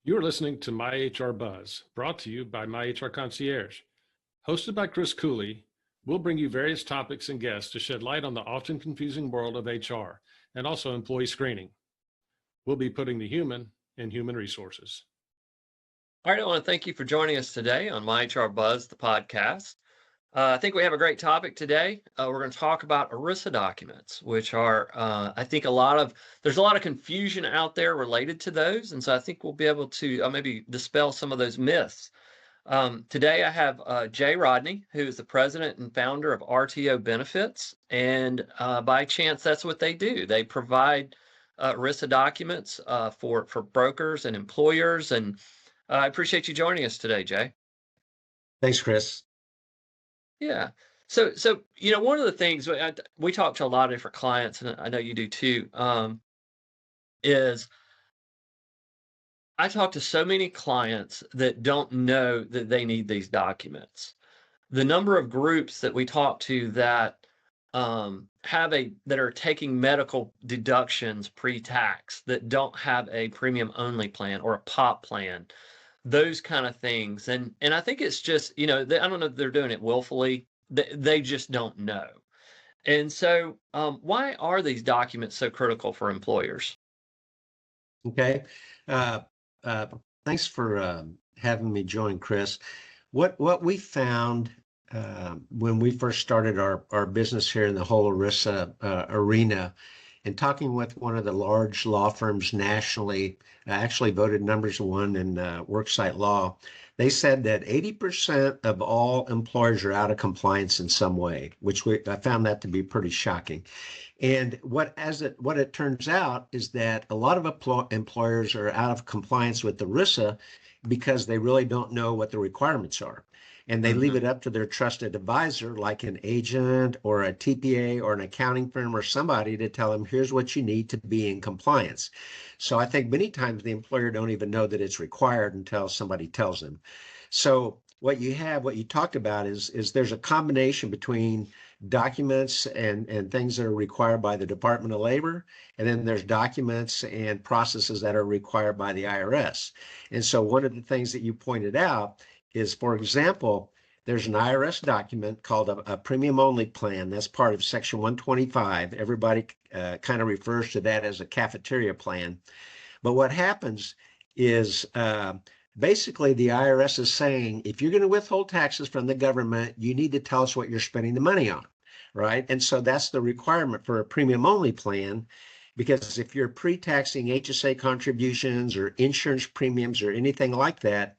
You are listening to MyHRBuzz, brought to you by MyHR Concierge. Hosted by Chris Cooley, we'll bring you various topics and guests to shed light on the often confusing world of HR and also employee screening. We'll be putting the human in human resources. All right, I want to thank you for joining us today on MyHRBuzz, the podcast. I think we have a great topic today. We're going to talk about ERISA documents, which are, I think there's a lot of confusion out there related to those. And so I think we'll be able to maybe dispel some of those myths. Today I have Jay Rodney, who is the president and founder of RTO Benefits. And by chance, that's what they do. They provide ERISA documents for brokers and employers. And I appreciate you joining us today, Jay. Thanks, Chris. Yeah. So one of the things we talk to a lot of different clients, and I know you do too, is I talk to so many clients that don't know that they need these documents. The number of groups that we talk to that that are taking medical deductions pre-tax that don't have a premium only plan or a POP plan, those kind of things. And I think it's just, I don't know if they're doing it willfully. They just don't know. And so why are these documents so critical for employers? Okay. Thanks for having me join, Chris. What we found when we first started our business here in the whole ERISA arena, and talking with one of the large law firms nationally, actually voted #1 in worksite law, they said that 80% of all employers are out of compliance in some way, which I found that to be pretty shocking. And what it turns out is that a lot of employers are out of compliance with the ERISA because they really don't know what the requirements are. And they leave it up to their trusted advisor, like an agent or a TPA or an accounting firm or somebody, to tell them, here's what you need to be in compliance. So I think many times the employer don't even know that it's required until somebody tells them. So what you talked about is there's a combination between documents and things that are required by the Department of Labor, and then there's documents and processes that are required by the IRS. And so one of the things that you pointed out is, for example, there's an IRS document called a premium only plan. That's part of Section 125. Everybody kind of refers to that as a cafeteria plan. But what happens is basically the IRS is saying, if you're going to withhold taxes from the government, you need to tell us what you're spending the money on, right? And so that's the requirement for a premium only plan, because if you're pre-taxing HSA contributions or insurance premiums or anything like that,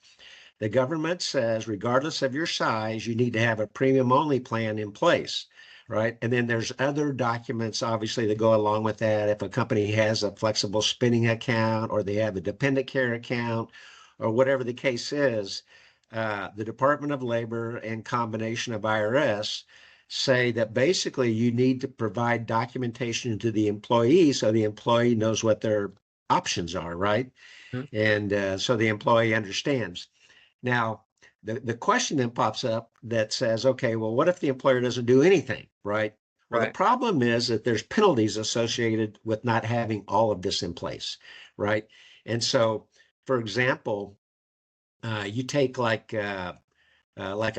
the government says, regardless of your size, you need to have a premium only plan in place, right? And then there's other documents, obviously, that go along with that. If a company has a flexible spending account, or they have a dependent care account, or whatever the case is, the Department of Labor and combination of IRS say that basically you need to provide documentation to the employee so the employee knows what their options are, right? And so the employee understands. Now, the question then pops up that says, okay, well, what if the employer doesn't do anything, right? Well, the problem is that there's penalties associated with not having all of this in place, right? And so, for example, you take like a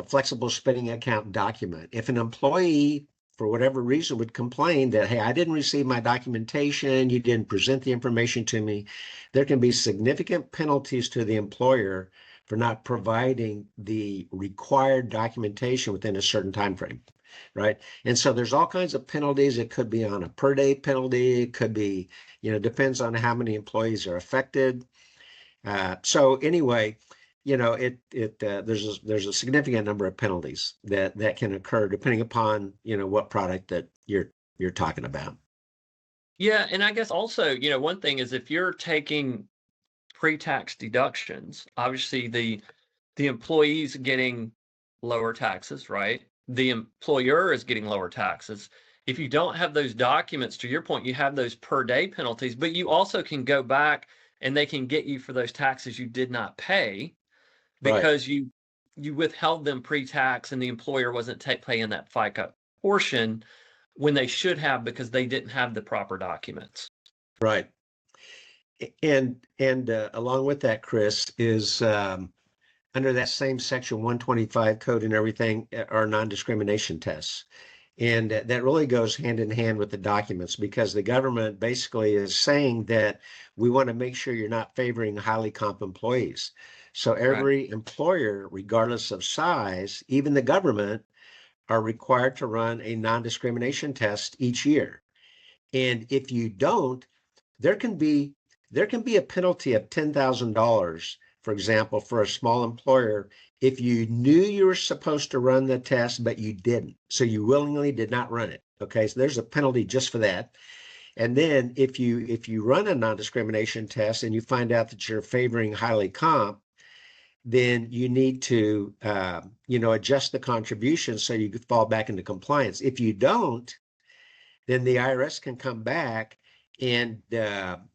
flexible spending account document. If an employee, for whatever reason, would complain that, hey, I didn't receive my documentation, you didn't present the information to me, there can be significant penalties to the employer for not providing the required documentation within a certain time frame, right? And so there's all kinds of penalties. It could be on a per day penalty. It could be, depends on how many employees are affected. So anyway, there's a significant number of penalties that can occur depending upon, what product that you're talking about. Yeah, and I guess also, one thing is, if you're taking pre-tax deductions, obviously the employee's getting lower taxes, right? The employer is getting lower taxes. If you don't have those documents, to your point, you have those per day penalties, but you also can go back and they can get you for those taxes you did not pay because you withheld them pre-tax and the employer wasn't paying that FICA portion when they should have, because they didn't have the proper documents. Right. And along with that, Chris, is under that same section 125 code and everything are non-discrimination tests. And that really goes hand in hand with the documents, because the government basically is saying that we want to make sure you're not favoring highly comp employees. So every employer, regardless of size, even the government, are required to run a non-discrimination test each year. And if you don't, there can be a penalty of $10,000, for example, for a small employer, if you knew you were supposed to run the test, but you didn't. So you willingly did not run it. Okay, so there's a penalty just for that. And then if you run a non-discrimination test and you find out that you're favoring highly comp, then you need to adjust the contribution so you could fall back into compliance. If you don't, then the IRS can come back and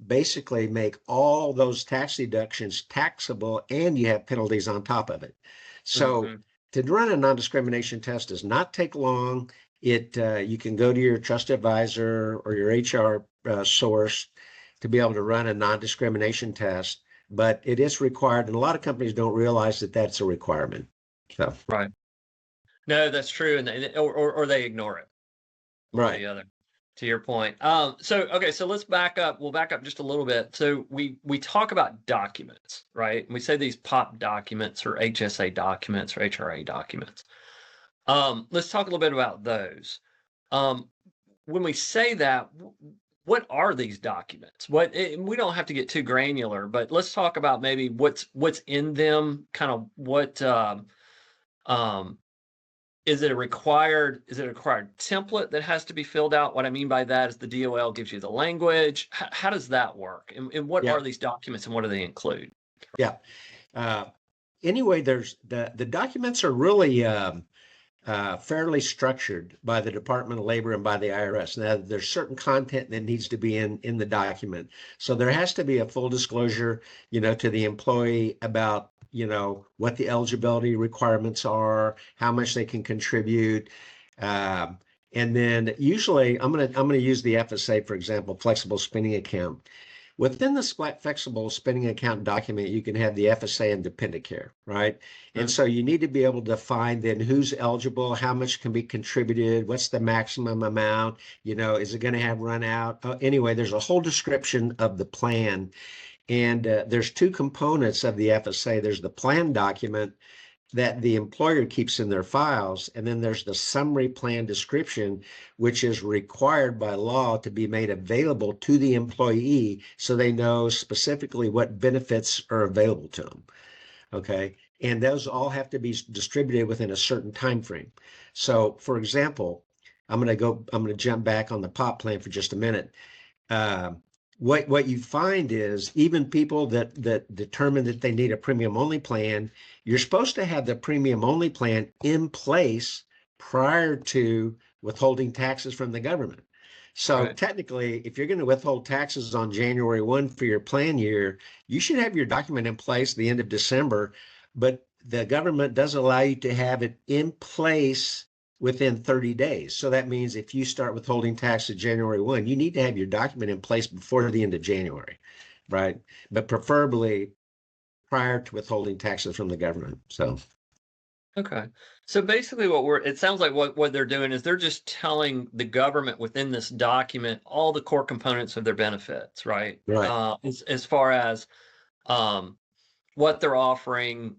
basically make all those tax deductions taxable, and you have penalties on top of it. So to run a non-discrimination test does not take long. You can go to your trust advisor or your HR source to be able to run a non-discrimination test, but it is required, and a lot of companies don't realize that that's a requirement. So Right. No, that's true, and or they ignore it. Right. The other. To your point. So let's back up. We'll back up just a little bit. So we talk about documents, right? And we say these POP documents or HSA documents or HRA documents. Let's talk a little bit about those. When we say that, what are these documents? We don't have to get too granular, but let's talk about maybe what's in them, kind of what is it a required template that has to be filled out? What I mean by that is the DOL gives you the language. How does that work? And what are these documents, and what do they include? Yeah. Anyway, there's the documents are really fairly structured by the Department of Labor and by the IRS. Now, there's certain content that needs to be in the document. So there has to be a full disclosure, to the employee about what the eligibility requirements are, how much they can contribute. And then usually I'm going to use the FSA, for example, flexible spending account. Within the flexible spending account document, you can have the FSA and dependent care, right? And so you need to be able to find then who's eligible, how much can be contributed, what's the maximum amount, is it going to have run out? Anyway, there's a whole description of the plan. And there's two components of the FSA. There's the plan document that the employer keeps in their files, and then there's the summary plan description, which is required by law to be made available to the employee so they know specifically what benefits are available to them. Okay, and those all have to be distributed within a certain time frame. So, for example, I'm going to jump back on the POP plan for just a minute. What you find is even people that determine that they need a premium only plan, you're supposed to have the premium only plan in place prior to withholding taxes from the government. So technically, if you're going to withhold taxes on January 1 for your plan year, you should have your document in place at the end of December, but the government does allow you to have it in place within 30 days. So that means if you start withholding taxes January 1, you need to have your document in place before the end of January, right? But preferably prior to withholding taxes from the government. So. Okay. So basically it sounds like what they're doing is they're just telling the government within this document all the core components of their benefits, right? Right. As far as what they're offering,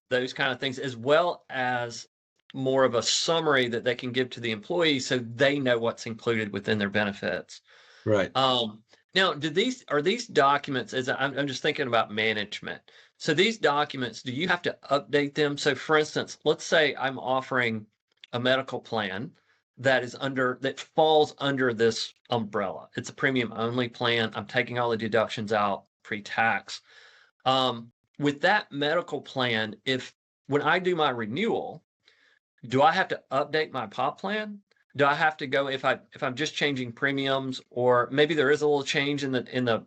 those kind of things, as well as more of a summary that they can give to the employees so they know what's included within their benefits. Right. Now, are these documents, as I'm just thinking about management. So these documents, do you have to update them? So for instance, let's say I'm offering a medical plan that falls under this umbrella. It's a premium only plan. I'm taking all the deductions out pre-tax. With that medical plan, when I do my renewal, do I have to update my POP plan? Do I have to go if I'm just changing premiums, or maybe there is a little change in the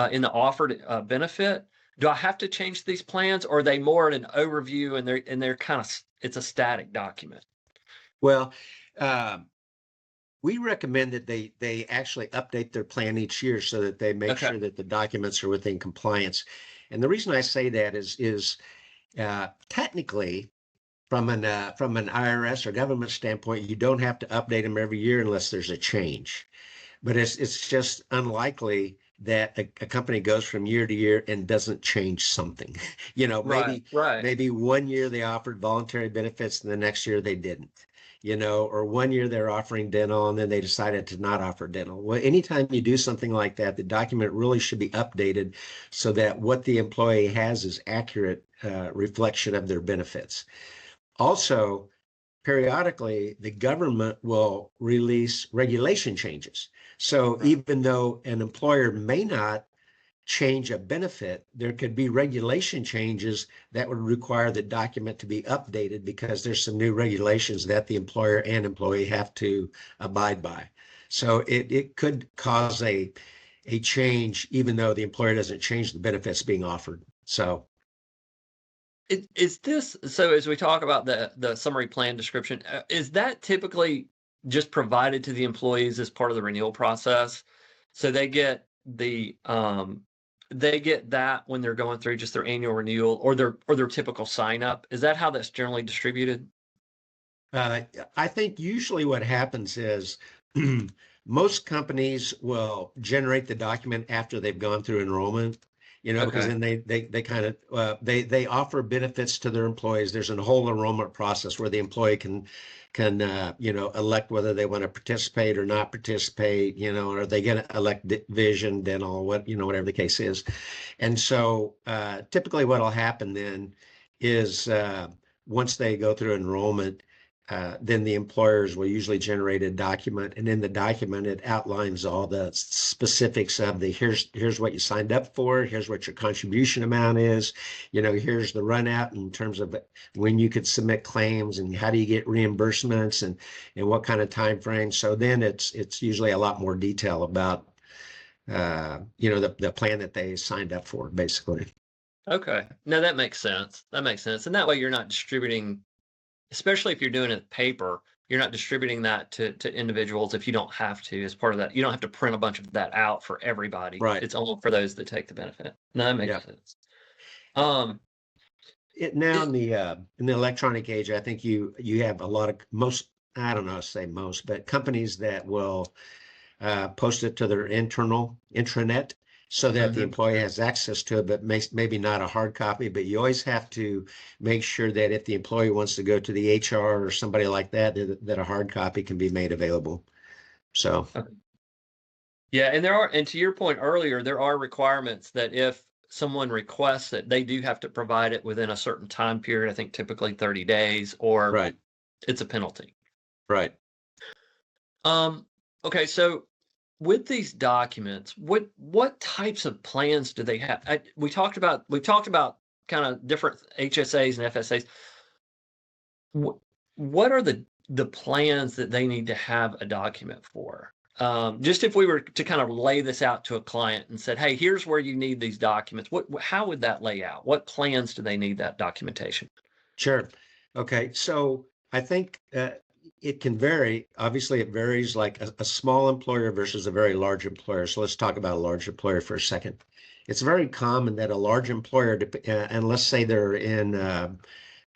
offered benefit? Do I have to change these plans, or are they more in an overview and they're kind of, it's a static document? Well, we recommend that they actually update their plan each year so that they make Okay. sure that the documents are within compliance. And the reason I say that is technically, from an IRS or government standpoint, you don't have to update them every year unless there's a change. But it's just unlikely that a company goes from year to year and doesn't change something. Right. Maybe 1 year they offered voluntary benefits and the next year they didn't. Or 1 year they're offering dental and then they decided to not offer dental. Well, anytime you do something like that, the document really should be updated so that what the employee has is accurate reflection of their benefits. Also, periodically, the government will release regulation changes. So even though an employer may not change a benefit, there could be regulation changes that would require the document to be updated because there's some new regulations that the employer and employee have to abide by. So it could cause a change even though the employer doesn't change the benefits being offered. So Is this, so as we talk about the summary plan description, is that typically just provided to the employees as part of the renewal process? So they get that when they're going through just their annual renewal or their typical sign up. Is that how that's generally distributed? I think usually what happens is most companies will generate the document after they've gone through enrollment. Because then they kind of they offer benefits to their employees. There's a whole enrollment process where the employee can elect whether they want to participate or not participate. Are they going to elect vision, dental, whatever the case is. And so typically what will happen then is once they go through enrollment, then the employers will usually generate a document, and in the document it outlines all the specifics of here's what you signed up for, here's what your contribution amount is, here's the run out in terms of when you could submit claims and how do you get reimbursements and what kind of time frame. So then it's usually a lot more detail about the plan that they signed up for, basically. Okay. No, that makes sense. And that way you're not distributing, especially if you're doing it paper, you're not distributing that to individuals if you don't have to. As part of that, you don't have to print a bunch of that out for everybody. Right. It's only for those that take the benefit. No, that makes sense. Now in the electronic age, I think you have a lot of I don't know how to say most, but companies that will post it to their internal intranet so that the employee has access to it, but maybe not a hard copy. But you always have to make sure that if the employee wants to go to the HR or somebody like that, that a hard copy can be made available. So. Yeah, and to your point earlier, there are requirements that if someone requests it, they do have to provide it within a certain time period. I think typically 30 days, or it's a penalty. Right. Okay, so with these documents, what types of plans do they have? We talked about kind of different HSAs and FSAs. What are the plans that they need to have a document for? Just if we were to kind of lay this out to a client and said, hey, here's where you need these documents. How would that lay out? What plans do they need that documentation? Sure. Okay. So I think it can vary. Obviously, it varies like a small employer versus a very large employer. So let's talk about a large employer for a second. It's very common that a large employer, and let's say they're in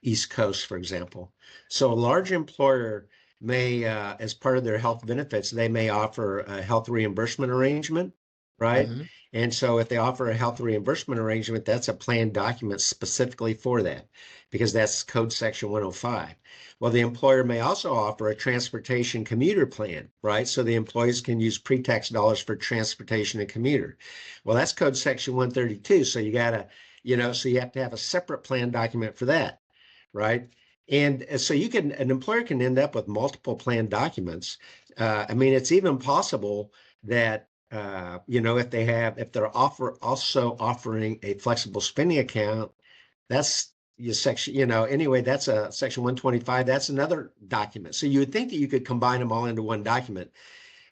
East Coast, for example. So a large employer may, as part of their health benefits, they may offer a health reimbursement arrangement, right? And so if they offer a health reimbursement arrangement, that's a plan document specifically for that, because that's Code Section 105. Well, the employer may also offer a transportation commuter plan, right? So the employees can use pre-tax dollars for transportation and commuter. Well, that's Code Section 132. So you gotta, so you have to have a separate plan document for that, right? And so an employer can end up with multiple plan documents. It's even possible that if they're also offering a flexible spending account, that's your section, anyway, that's a Section 125, that's another document. So you would think that you could combine them all into one document,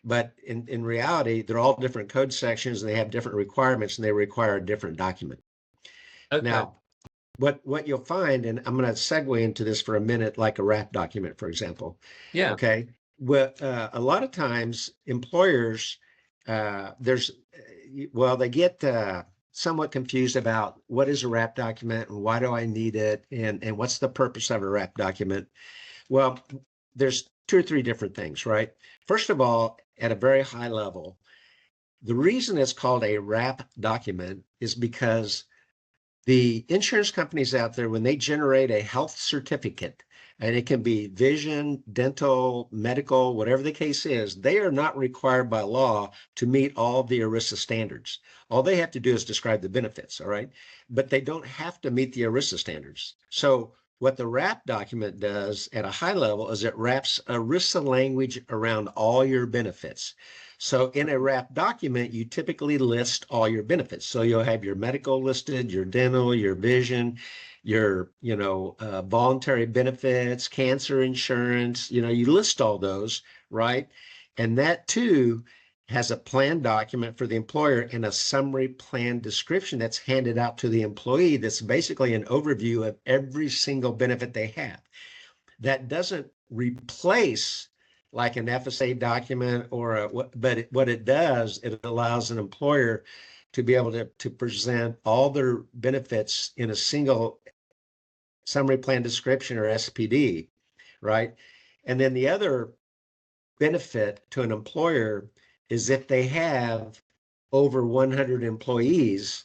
but in reality, they're all different code sections and they have different requirements and they require a different document. Okay. Now, what you'll find, and I'm going to segue into this for a minute, like a wrap document, for example. Yeah. Okay. Well, a lot of times employers, they get somewhat confused about what is a wrap document and why do I need it and what's the purpose of a wrap document. Well, there's two or three different things, right? First of all, at a very high level, the reason it's called a wrap document is because the insurance companies out there, when they generate a health certificate, and it can be vision, dental, medical, whatever the case is, they are not required by law to meet all the ERISA standards. All they have to do is describe the benefits, all right? But they don't have to meet the ERISA standards. So what the wrap document does at a high level is it wraps ERISA language around all your benefits. So in a wrap document, you typically list all your benefits. So you'll have your medical listed, your dental, your vision, your, voluntary benefits, cancer insurance, you list all those, right? And that too has a plan document for the employer and a summary plan description that's handed out to the employee. That's basically an overview of every single benefit they have. That doesn't replace like an FSA document but what it does, it allows an employer to be able to present all their benefits in a single summary plan description or SPD, right? And then the other benefit to an employer is if they have over 100 employees,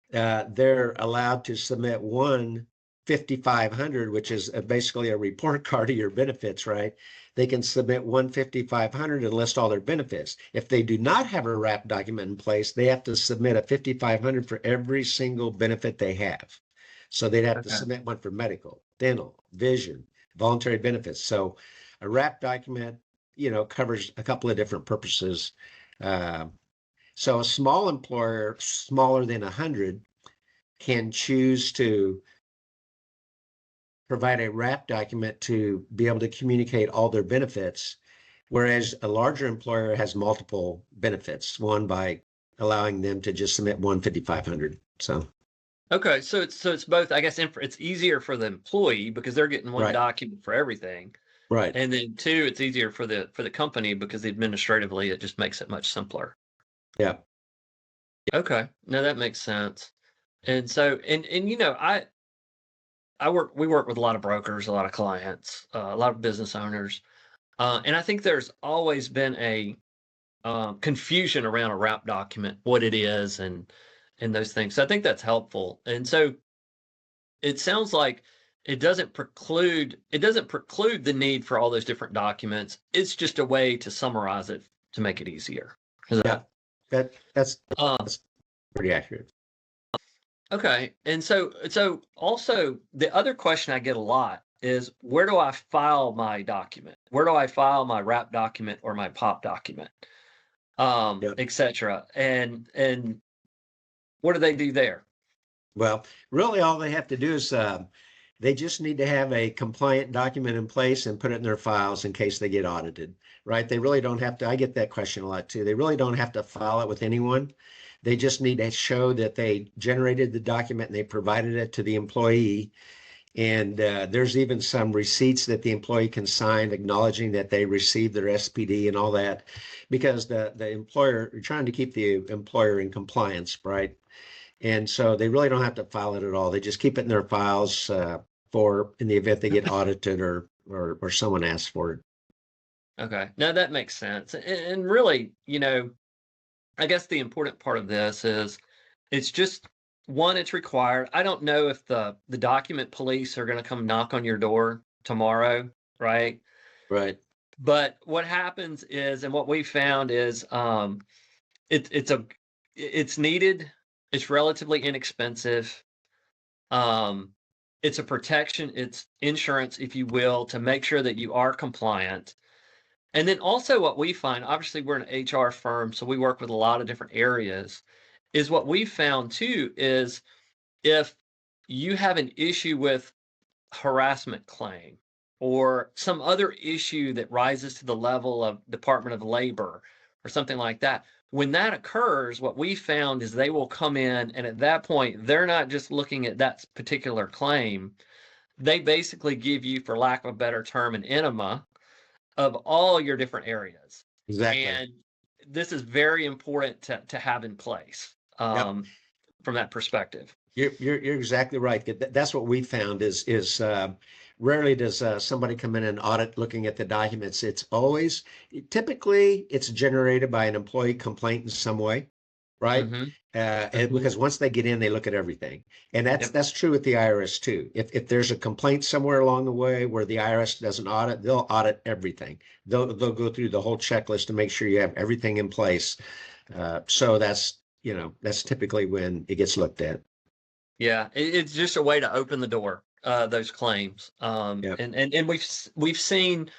they're allowed to submit one 5500, which is basically a report card of your benefits, right? They can submit one 5500 and list all their benefits. If they do not have a wrap document in place, they have to submit a 5500 for every single benefit they have. So they'd have to submit one for medical, dental, vision, voluntary benefits. So a wrap document, covers a couple of different purposes. So a small employer, smaller than 100, can choose to provide a wrap document to be able to communicate all their benefits, whereas a larger employer has multiple benefits, one by allowing them to just submit one 5500. So. Okay, so it's both. I guess it's easier for the employee because they're getting one document for everything, right? And then two, it's easier for the company because administratively it just makes it much simpler. Yeah. Okay, no, that makes sense. And so, and we work with a lot of brokers, a lot of clients, a lot of business owners, and I think there's always been a confusion around a wrap document, what it is, and those things. So I think that's helpful. And so it sounds like it doesn't preclude the need for all those different documents. It's just a way to summarize it to make it easier. That's pretty accurate. Okay. And so also the other question I get a lot is, where do I file my document? Where do I file my wrap document or my POP document? Et cetera. And what do they do there? Well, really all they have to do is they just need to have a compliant document in place and put it in their files in case they get audited, right? They really don't have to. I get that question a lot too. They really don't have to file it with anyone. They just need to show that they generated the document and they provided it to the employee. And there's even some receipts that the employee can sign acknowledging that they received their SPD and all that, because the employer, you're trying to keep the employer in compliance, right? And so they really don't have to file it at all. They just keep it in their files for in the event they get audited or someone asks for it. Okay. Now that makes sense. And really, I guess the important part of this is it's just, one, it's required. I don't know if the document police are going to come knock on your door tomorrow, right? Right. But what happens is, and what we found is, it's needed. It's relatively inexpensive. It's a protection. It's insurance, if you will, to make sure that you are compliant. And then also what we find, obviously we're an HR firm, so we work with a lot of different areas, is what we found too is if you have an issue with harassment claim or some other issue that rises to the level of Department of Labor or something like that, when that occurs, what we found is they will come in, and at that point, they're not just looking at that particular claim. They basically give you, for lack of a better term, an enema of all your different areas. Exactly. And this is very important to have in place from that perspective. You're exactly right. That's what we found is rarely does somebody come in and audit looking at the documents. It's always, typically it's generated by an employee complaint in some way, right? Because once they get in, they look at everything. And that's true with the IRS too. If there's a complaint somewhere along the way where the IRS doesn't audit, they'll audit everything. They'll go through the whole checklist to make sure you have everything in place. So that's typically when it gets looked at. Yeah, it's just a way to open the door, those claims. And we've seen,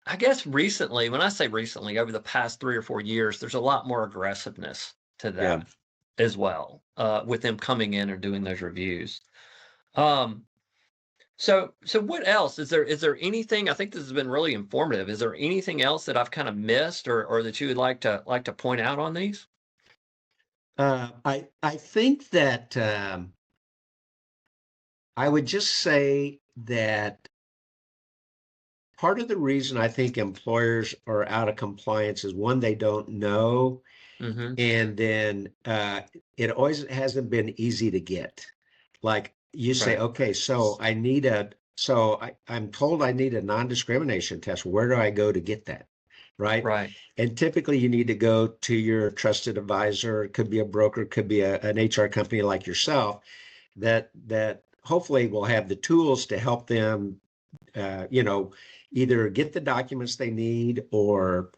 I guess recently, when I say recently, over the past 3 or 4 years, there's a lot more aggressiveness to that as well, with them coming in and doing those reviews. So what else? Is there anything, I think this has been really informative. Is there anything else that I've kind of missed or that you would like to point out on these? I think that I would just say that part of the reason I think employers are out of compliance is one, they don't know, and then it always hasn't been easy to get. Like you say, okay, so I'm told I need a non-discrimination test. Where do I go to get that? Right. And typically you need to go to your trusted advisor. It could be a broker, it could be an HR company like yourself that hopefully will have the tools to help them, either get the documents they need or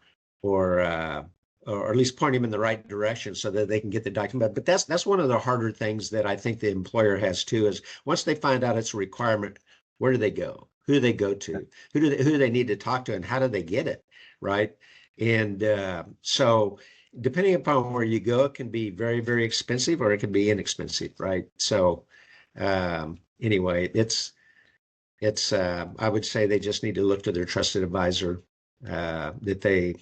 at least point them in the right direction so that they can get the document. But that's one of the harder things that I think the employer has too, is once they find out it's a requirement, where do they go? Who do they go to? Who do they need to talk to, and how do they get it? Right. And so depending upon where you go, it can be very, very expensive or it can be inexpensive. Right. So anyway, it's I would say they just need to look to their trusted advisor that they,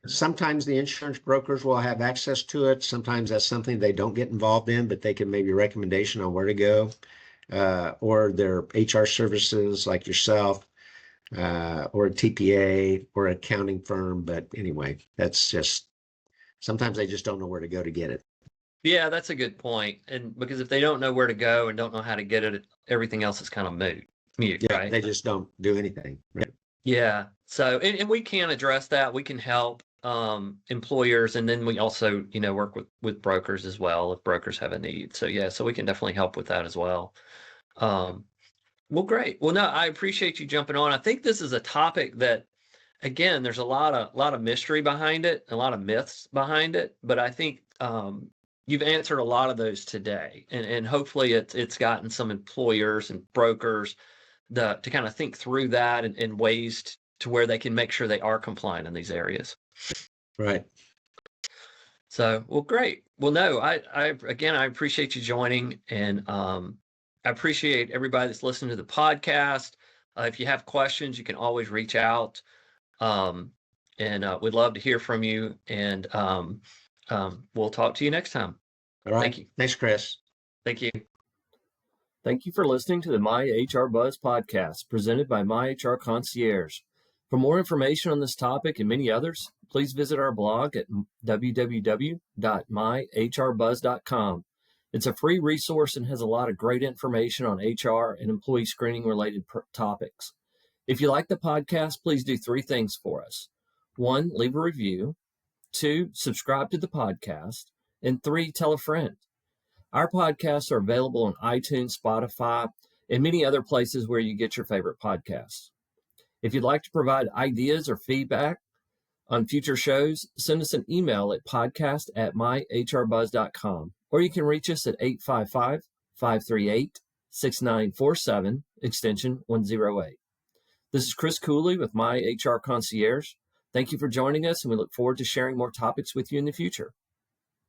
sometimes the insurance brokers will have access to it. Sometimes that's something they don't get involved in, but they can maybe recommendation on where to go, or their HR services like yourself, or a TPA or an accounting firm. But anyway, that's just, sometimes they just don't know where to go to get it. Yeah, that's a good point. And because if they don't know where to go and don't know how to get it, everything else is kind of mute, right? They just don't do anything. Right? Yeah. So, and we can address that. We can help employers, and then we also, work with brokers as well if brokers have a need. So yeah, so we can definitely help with that as well. Well, great. Well, no, I appreciate you jumping on. I think this is a topic that, again, there's a lot of mystery behind it, a lot of myths behind it, but I think you've answered a lot of those today, and hopefully it's gotten some employers and brokers to kind of think through that and ways to where they can make sure they are compliant in these areas. Right. So, well, great. Well, no, I appreciate you joining, and I appreciate everybody that's listening to the podcast. If you have questions, you can always reach out, and we'd love to hear from you. And we'll talk to you next time. All right. Thank you. Thanks, Chris. Thank you. Thank you for listening to the MyHRBuzz Podcast, presented by MyHR Concierge. For more information on this topic and many others, please visit our blog at www.myhrbuzz.com. It's a free resource and has a lot of great information on HR and employee screening related topics. If you like the podcast, please do 3 things for us. 1, leave a review. 2, subscribe to the podcast. And 3, tell a friend. Our podcasts are available on iTunes, Spotify, and many other places where you get your favorite podcasts. If you'd like to provide ideas or feedback on future shows, send us an email at podcast@myhrbuzz.com, or you can reach us at 855-538-6947, extension 108. This is Chris Cooley with MyHR Concierge. Thank you for joining us, and we look forward to sharing more topics with you in the future.